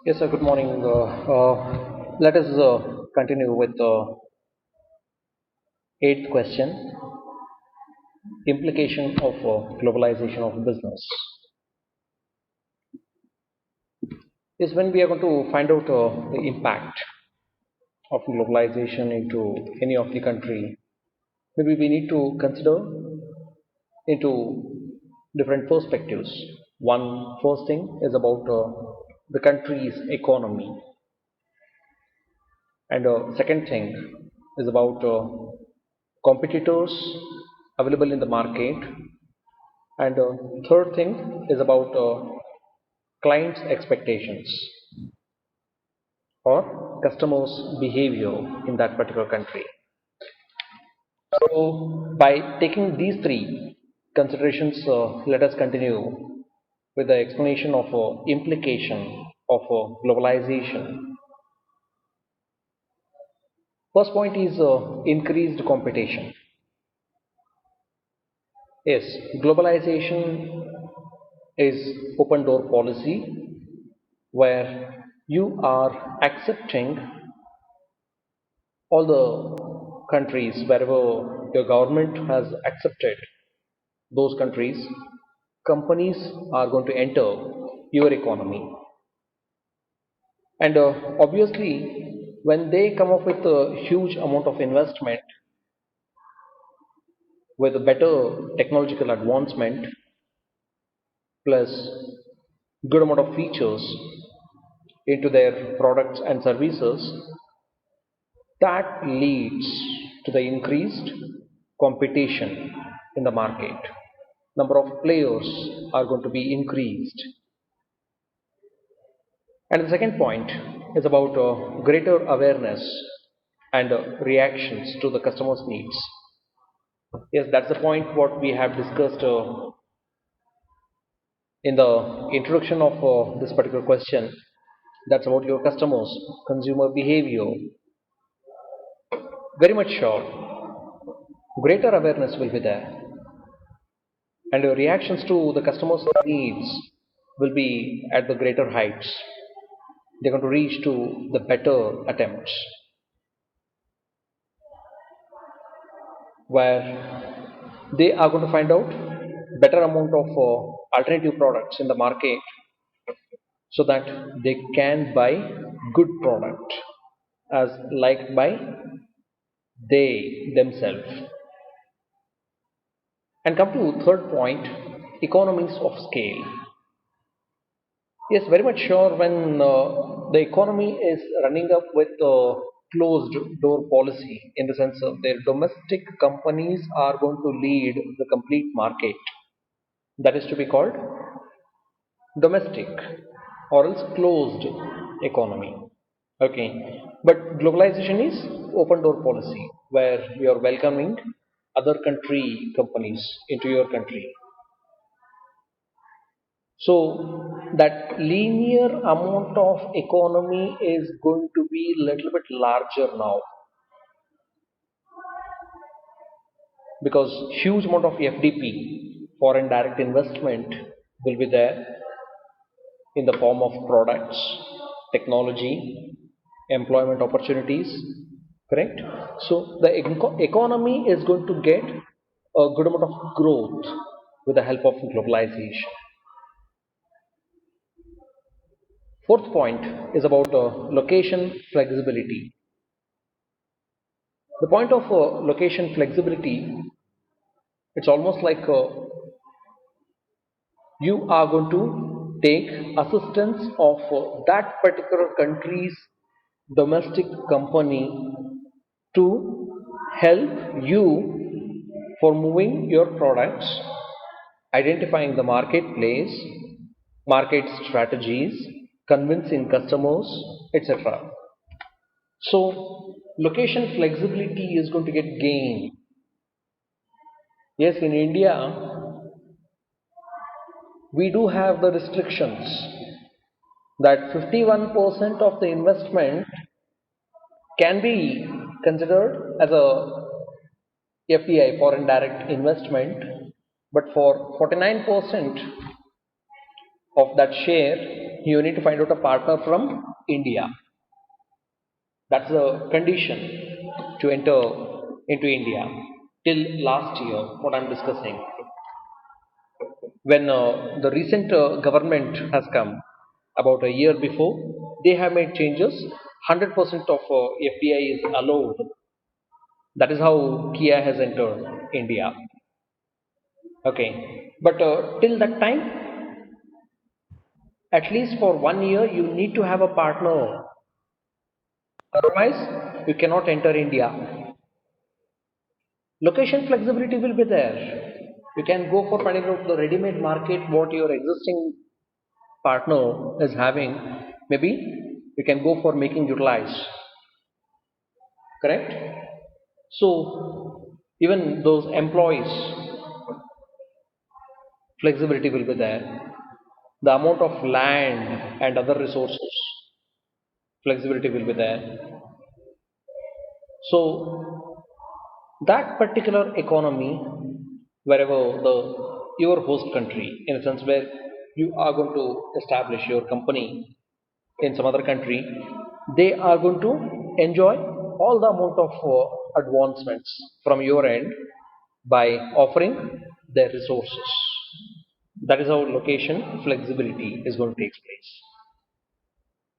Yes, sir. Good morning. Let us continue with the eighth question: implication of globalization of business. Is when we are going to find out the impact of globalization into any of the country. Maybe we need to consider into different perspectives. One first thing is about the country's economy, and second thing is about competitors available in the market, and third thing is about clients' expectations or customers' behavior in that particular country. So, by taking these three considerations, let us continue with the explanation of implication of globalization. First point is increased competition. Yes, globalization is open door policy where you are accepting all the countries wherever your government has accepted those countries, companies are going to enter your economy. And obviously, when they come up with a huge amount of investment with a better technological advancement plus good amount of features into their products and services, that leads to the increased competition in the market. Number of players are going to be increased. And the second point is about greater awareness and reactions to the customer's needs. Yes, that's the point what we have discussed in the introduction of this particular question. That's about your customers, consumer behavior. Very much sure, greater awareness will be there, and your reactions to the customer's needs will be at the greater heights. They're going to reach to the better attempts where they are going to find out better amount of alternative products in the market so that they can buy good product as liked by they themselves. And come to third point, economies of scale. Yes, very much sure when the economy is running up with closed door policy, in the sense of their domestic companies are going to lead the complete market. That is to be called domestic or else closed economy. Okay, but globalization is open door policy where you are welcoming other country companies into your country. So that linear amount of economy is going to be little bit larger now because huge amount of FDP, foreign direct investment, will be there in the form of products, technology, employment opportunities. Correct. So the economy is going to get a good amount of growth with the help of globalization. Fourth point is about location flexibility. The point of location flexibility, it's almost like you are going to take assistance of that particular country's domestic company to help you for moving your products, identifying the marketplace, market strategies, convincing customers, etc. So, location flexibility is going to get gained. Yes, in India, we do have the restrictions that 51% of the investment can be considered as a FDI, foreign direct investment, but for 49% of that share, you need to find out a partner from India. That's the condition to enter into India. Till last year, what I'm discussing, when the recent government has come about a year before, they have made changes. 100% of FDI is allowed. That is how Kia has entered India. Okay, but till that time, at least for 1 year, you need to have a partner. Otherwise, you cannot enter India. Location flexibility will be there. You can go for finding out the ready-made market what your existing partner is having. Maybe you can go for making utilize. Correct? So even those employees flexibility will be there. The amount of land and other resources flexibility will be there. So that particular economy, wherever the your host country, in a sense where you are going to establish your company in some other country, they are going to enjoy all the amount of advancements from your end by offering their resources. That is how location flexibility is going to take place.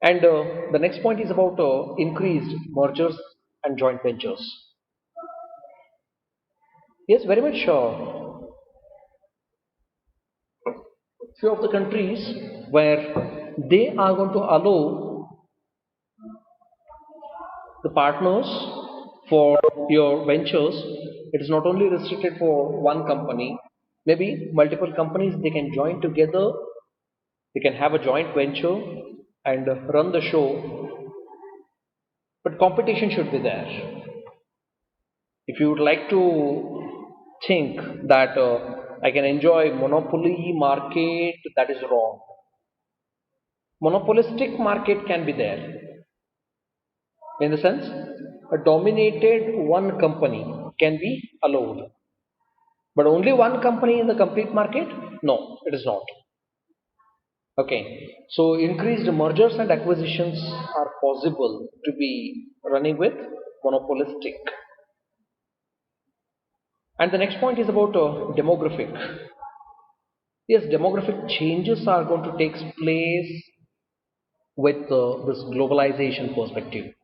And the next point is about increased mergers and joint ventures. Yes, very much sure. Few of the countries where they are going to allow the partners for your ventures, it is not only restricted for one company, maybe multiple companies they can join together, they can have a joint venture and run the show, but competition should be there. If you would like to think that I can enjoy monopoly market, that is wrong. Monopolistic market can be there. In the sense, a dominated one company can be allowed. But only one company in the complete market? No, it is not. Okay, so increased mergers and acquisitions are possible to be running with monopolistic. And the next point is about demographic. Yes, demographic changes are going to take place with this globalization perspective.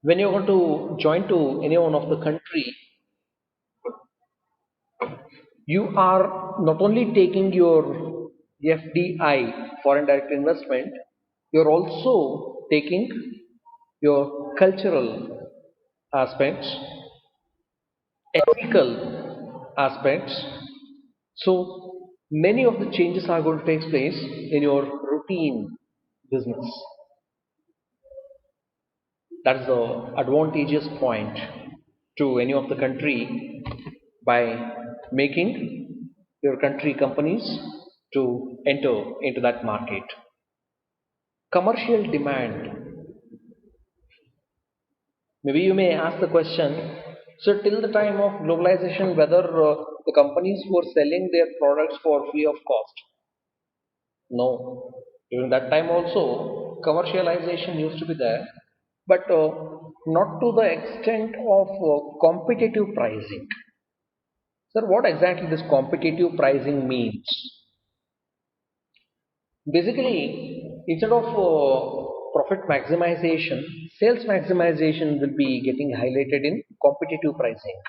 When you're going to join to any one of the country, you are not only taking your FDI, foreign direct investment, you're also taking your cultural aspects, ethical aspects. So many of the changes are going to take place in your routine business. That's the advantageous point to any of the country by making your country companies to enter into that market. Commercial demand. Maybe you may ask the question, so till the time of globalization, whether the companies were selling their products for free of cost? No. During that time also, commercialization used to be there, but not to the extent of competitive pricing. Sir, what exactly this competitive pricing means? Basically, instead of profit maximization, sales maximization will be getting highlighted in competitive pricing.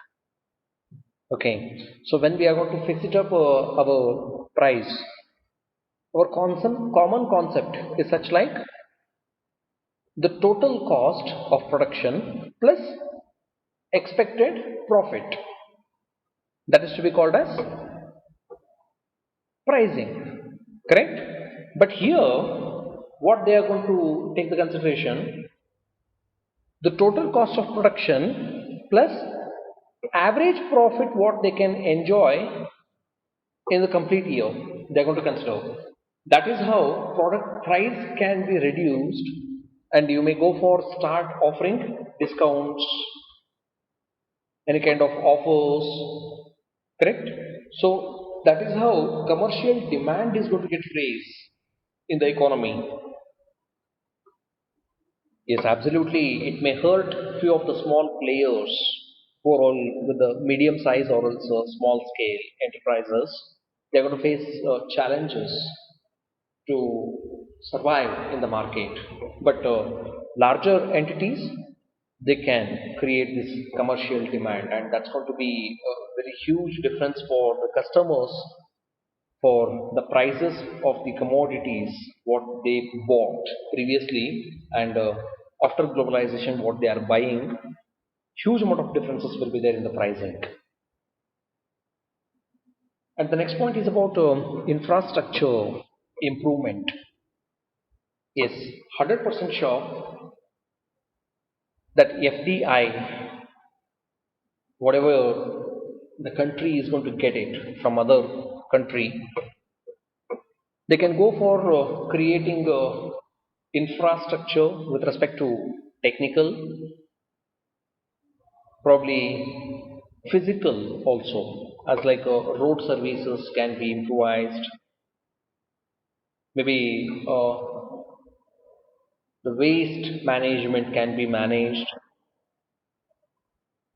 Okay, so when we are going to fix it up our price, our common concept is such like the total cost of production plus expected profit. That is to be called as pricing. Correct? But here, what they are going to take the consideration, the total cost of production plus average profit what they can enjoy in the complete year, they are going to consider. That is how product price can be reduced, and you may go for start offering discounts, any kind of offers. Correct? So That is how commercial demand is going to get raised in the economy. Yes, absolutely. It may hurt few of the small players who are all with the medium size or also small scale enterprises. They're going to face challenges to survive in the market. But larger entities, they can create this commercial demand, and that's going to be a very huge difference for the customers for the prices of the commodities what they bought previously and after globalization what they are buying. Huge amount of differences will be there in the pricing. And the next point is about infrastructure improvement. Yes, 100% sure that FDI, whatever the country is going to get it from other country, they can go for creating infrastructure with respect to technical, probably physical also, as like road services can be improvised, maybe the waste management can be managed,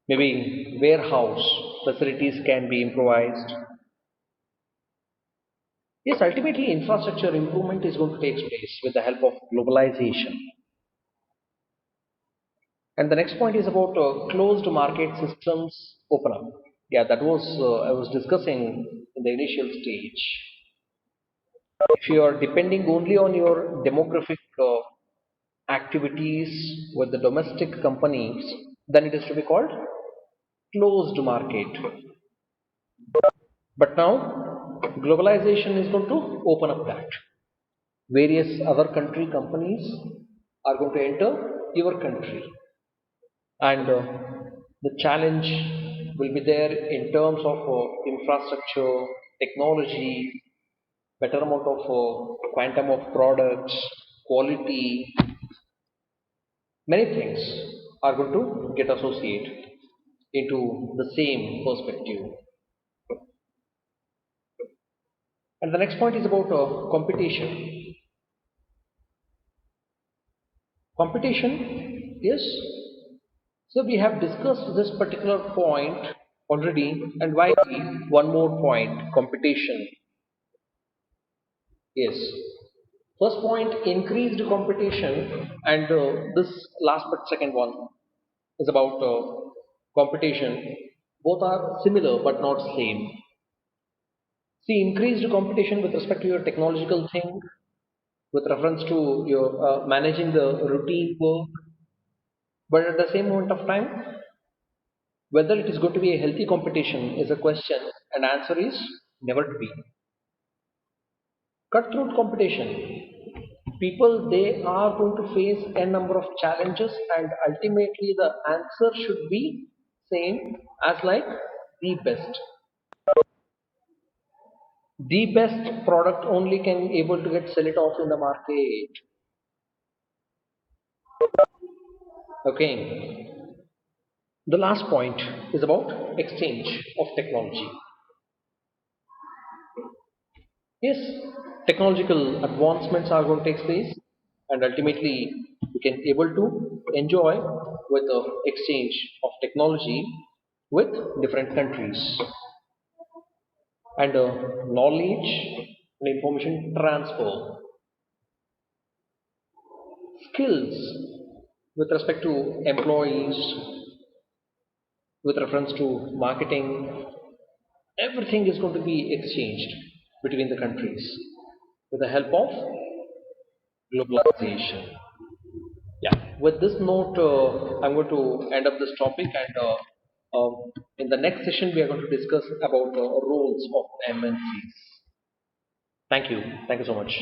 maybe warehouse facilities can be improvised. Yes, ultimately infrastructure improvement is going to take place with the help of globalization. And the next point is about closed market systems open up. Yeah, that was I was discussing in the initial stage. If you are depending only on your demographic activities with the domestic companies, then it is to be called closed market. But now globalization is going to open up that. Various other country companies are going to enter your country, and the challenge will be there in terms of infrastructure, technology, better amount of quantum of products, quality, many things are going to get associated into the same perspective. And the next point is about competition. Competition, yes. So we have discussed this particular point already, and why one more point, competition. Yes. First point, increased competition, and this last but second one is about competition. Both are similar but not same. See, increased competition with respect to your technological thing, with reference to your managing the routine work, but at the same moment of time, whether it is going to be a healthy competition is a question, and answer is never to be. Cutthroat competition. People they are going to face a number of challenges, and ultimately the answer should be same as like the best. The best product only can able to get sell it off in the market. Okay. The last point is about exchange of technology. Yes, technological advancements are going to take place, and ultimately we can able to enjoy with the exchange of technology with different countries, and knowledge and information transfer, skills with respect to employees, with reference to marketing, everything is going to be exchanged between the countries with the help of globalization. Yeah. With this note, I'm going to end up this topic, and in the next session, we are going to discuss about roles of MNCs. Thank you. Thank you so much.